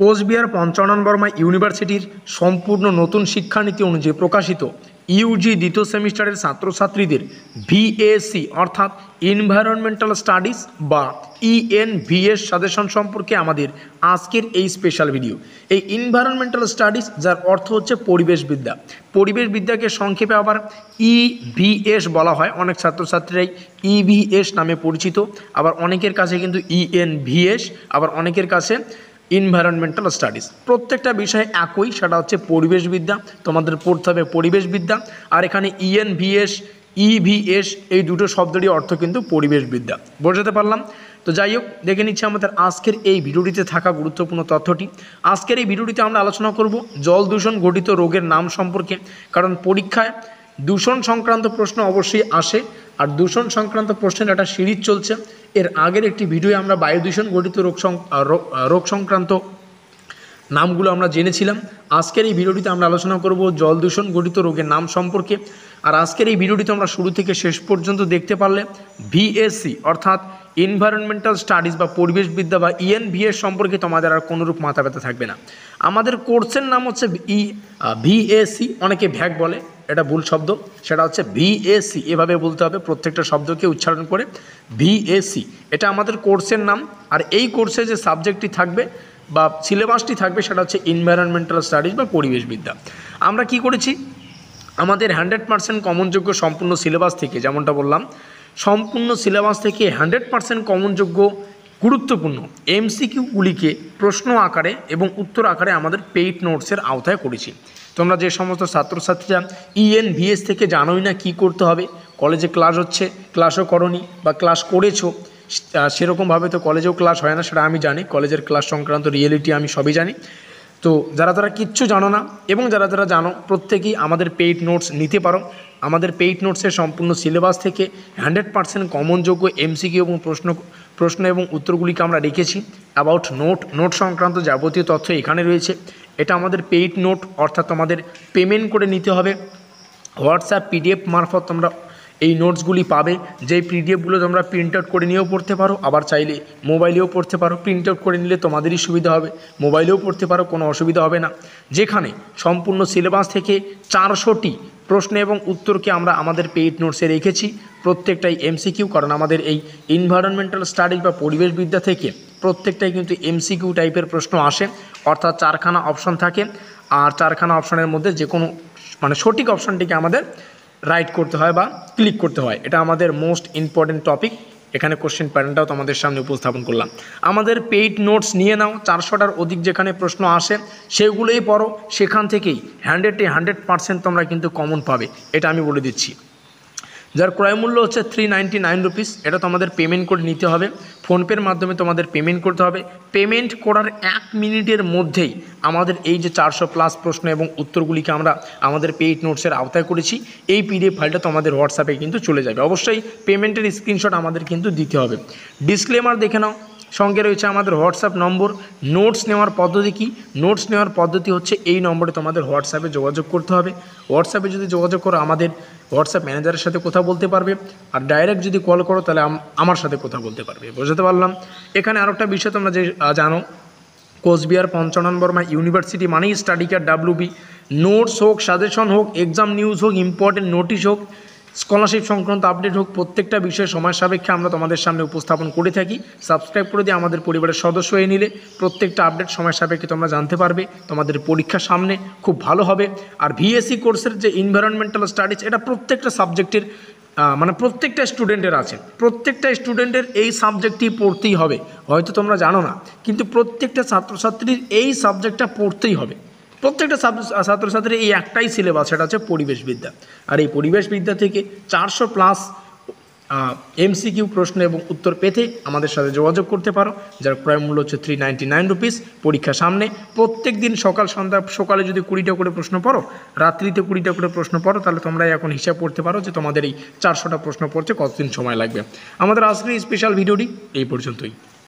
কোচবিহার পঞ্চানন বর্মা ইউনিভার্সিটির সম্পূর্ণ নতুন শিক্ষানীতি অনুযায়ী প্রকাশিত ইউজি দ্বিতীয় সেমিস্টারের ছাত্রছাত্রীদের ভিএসি অর্থাৎ এনভায়রনমেন্টাল স্টাডিজ বা ইএনভিএস সাজেশন সম্পর্কে আমাদের আজকের এই স্পেশাল ভিডিও। এই এনভায়রনমেন্টাল স্টাডিজ যার অর্থ হচ্ছে পরিবেশবিদ্যা, পরিবেশবিদ্যাকে সংক্ষেপে আবার ইভিএস বলা হয়। অনেক ছাত্রছাত্রীরাই ইভিএস নামে পরিচিত, আবার অনেকের কাছে কিন্তু ইএনভিএস, আবার অনেকের কাছে এনভায়রনমেন্টাল স্টাডিজ। প্রত্যেকটা বিষয় একই, সেটা হচ্ছে পরিবেশবিদ্যা। তোমাদের পড়তে হবে পরিবেশবিদ্যা। আর এখানে ইএনভিএস ইভিএস এই দুটো শব্দেরই অর্থ কিন্তু পরিবেশবিদ্যা। বোঝাতে পারলাম? তো যাই হোক, দেখে নিচ্ছি আমাদের আজকের এই ভিডিওটিতে থাকা গুরুত্বপূর্ণ তথ্যটি। আজকের এই ভিডিওটিতে আমরা আলোচনা করব জল দূষণ ঘটিত রোগের নাম সম্পর্কে, কারণ পরীক্ষায় দূষণ সংক্রান্ত প্রশ্ন অবশ্যই আসে। আর দূষণ সংক্রান্ত প্রশ্নের একটা সিরিজ চলছে। এর আগের একটি ভিডিওয়ে আমরা বায়ু দূষণ ঘটিত রোগ সংক্রান্ত নামগুলো আমরা জেনেছিলাম। আজকের এই ভিডিওটিতে আমরা আলোচনা করব জল দূষণ ঘটিত রোগের নাম সম্পর্কে। আর আজকের এই ভিডিওটিতে আমরা শুরু থেকে শেষ পর্যন্ত দেখতে পারলে ভিএসসি অর্থাৎ এনভায়রনমেন্টাল স্টাডিজ বা পরিবেশবিদ্যা বা ইএনভিএস সম্পর্কে তোমাদের আর কোনোরূপ মাথা ব্যথা থাকবে না। আমাদের কোর্সের নাম হচ্ছে ভিএসি, অনেকে ভ্যাক বলে, এটা ভুল শব্দ, সেটা হচ্ছে ভিএসি, এভাবে বলতে হবে প্রত্যেকটা শব্দকে উচ্চারণ করে। ভিএসি এটা আমাদের কোর্সের নাম। আর এই কোর্সে যে সাবজেক্টটি থাকবে বা সিলেবাসটি থাকবে সেটা হচ্ছে এনভায়রনমেন্টাল স্টাডিজ বা পরিবেশবিদ্যা। আমরা কি করেছি, আমাদের 100% কমনযোগ্য সম্পূর্ণ সিলেবাস থেকে, যেমনটা বললাম, সম্পূর্ণ সিলেবাস থেকে 100% কমনযোগ্য গুরুত্বপূর্ণ এমসিকিউগুলিকে প্রশ্ন আকারে এবং উত্তর আকারে আমাদের পেইড নোটসের আওতায় করেছি। তোমরা যে সমস্ত ছাত্রছাত্রীরা ইএনভিএস থেকে জানোই না কি করতে হবে, কলেজে ক্লাস হচ্ছে, ক্লাসও করনি বা ক্লাস করেছো, সেরকমভাবে তো কলেজেও ক্লাস হয় না, সেটা আমি জানি। কলেজের ক্লাস সংক্রান্ত রিয়েলিটি আমি সবই জানি। তো যারা কিচ্ছু জানো না এবং যারা জানো, প্রত্যেকেই আমাদের পেইড নোটস নিতে পারো। আমাদের পেইড নোটসের সম্পূর্ণ সিলেবাস থেকে 100% কমনযোগ্য এমসিকিউ এবং প্রশ্ন এবং উত্তরগুলিকে আমরা রেখেছি। অ্যাবাউট নোট সংক্রান্ত যাবতীয় তথ্য এখানে রয়েছে। এটা আমাদের পেইড নোট, অর্থাৎ তোমাদের পেমেন্ট করে নিতে হবে। হোয়াটসঅ্যাপ পিডিএফ মারফত তোমরা এই নোটসগুলি পাবে। যেই পিডিএফগুলো তোমরা প্রিন্ট আউট করে নিয়েও পড়তে পারো, আবার চাইলে মোবাইলেও পড়তে পারো। প্রিন্ট আউট করে নিলে তোমাদেরই সুবিধা হবে, মোবাইলেও পড়তে পারো, কোনো অসুবিধা হবে না। যেখানে সম্পূর্ণ সিলেবাস থেকে 400টি প্রশ্ন এবং উত্তরকে আমরা আমাদের পেইড নোটসে রেখেছি। প্রত্যেকটাই এমসিকিউ, কারণ আমাদের এই এনভায়রনমেন্টাল স্টাডিজ বা পরিবেশবিদ্যা থেকে প্রত্যেকটাই কিন্তু এমসিকিউ টাইপের প্রশ্ন আসে, অর্থাৎ 4খানা অপশন থাকে। আর 4খানা অপশনের মধ্যে যে কোনো সঠিক অপশনটিকে আমাদের রাইট করতে হয় বা ক্লিক করতে হয়। এটা আমাদের মোস্ট ইম্পর্টেন্ট টপিক। এখানে কোশ্চেন প্যাটার্নটাও তোমাদের সামনে উপস্থাপন করলাম। আমাদের পেইড নোটস নিয়ে নাও, 400টার অধিক যেখানে প্রশ্ন আসে সেগুলোই পড়ো। সেখান থেকেই 100% তোমরা কিন্তু কমন পাবে, এটা আমি বলে দিচ্ছি। যার ক্রয় মূল্য হচ্ছে 399 রুপিস। এটা তোমাদের পেমেন্ট করে নিতে হবে, ফোনপের মাধ্যমে তোমাদের পেমেন্ট করতে হবে। পেমেন্ট করার 1 মিনিটের মধ্যেই আমাদের এই যে 400+ প্রশ্ন এবং উত্তরগুলিকে আমরা আমাদের পেইড নোটসের আওতায় করেছি, এই পিডিএফ ফাইলটা তোমাদের হোয়াটসঅ্যাপে কিন্তু চলে যাবে। অবশ্যই পেমেন্টের স্ক্রিনশট আমাদের কিন্তু দিতে হবে। ডিসক্লেমার দেখে নাও, সঙ্গে রয়েছে আমাদের হোয়াটসঅ্যাপ নম্বর। নোটস নেওয়ার পদ্ধতি কি? নোটস নেওয়ার পদ্ধতি হচ্ছে এই নম্বরে তোমাদের হোয়াটসঅ্যাপে যোগাযোগ করতে হবে। হোয়াটসঅ্যাপে যদি যোগাযোগ করো, আমাদের হোয়াটসঅ্যাপ ম্যানেজারের সাথে কথা বলতে পারবে। আর ডাইরেক্ট যদি কল করো তাহলে আমার সাথে কথা বলতে পারবে। বোঝাতে পারলাম? এখানে আরেকটা বিষয় তোমরা যে জানো, কোচবিহার পঞ্চানন বর্মা ইউনিভার্সিটি মানেই স্টাডি কার্ড WB। নোটস হোক, সাজেশন হোক, এক্সাম নিউজ হোক, ইম্পর্টেন্ট নোটিশ হোক, স্কলারশিপ সংক্রান্ত আপডেট হোক, প্রত্যেকটা বিষয়ে সময় সাপেক্ষে আমরা তোমাদের সামনে উপস্থাপন করে থাকি। সাবস্ক্রাইব করে দিয়ে আমাদের পরিবারের সদস্য হয়ে নিলে প্রত্যেকটা আপডেট সময় সাপেক্ষে তোমরা জানতে পারবে। তোমাদের পরীক্ষার সামনে খুব ভালো হবে। আর ভিএসসি কোর্সের যে এনভায়রনমেন্টাল স্টাডিজ, এটা প্রত্যেকটা সাবজেক্টের প্রত্যেকটা স্টুডেন্টের আছে। প্রত্যেকটা স্টুডেন্টের এই সাবজেক্টটি পড়তেই হবে। হয়তো তোমরা জানো না, কিন্তু প্রত্যেকটা ছাত্রছাত্রীর এই সাবজেক্টটা পড়তেই হবে। প্রত্যেকটা ছাত্রছাত্রীর এই একটাই সিলেবাস, সেটা হচ্ছে পরিবেশবিদ্যা। আর এই পরিবেশবিদ্যা থেকে 400+ এমসিকিউ প্রশ্ন এবং উত্তর পেতে আমাদের সাথে যোগাযোগ করতে পারো। যার ক্রয় মূল্য হচ্ছে 399 রুপিস। পরীক্ষা সামনে, প্রত্যেক দিন সকালে যদি 20টা করে প্রশ্ন পড়ো, রাত্রিতে 20টা করে প্রশ্ন পড়ো, তাহলে তোমরা এখন হিসাব করতে পারো যে তোমাদের এই 400টা প্রশ্ন পড়তে কতদিন সময় লাগবে। আমাদের আজকের এই স্পেশাল ভিডিওটি এই পর্যন্তই।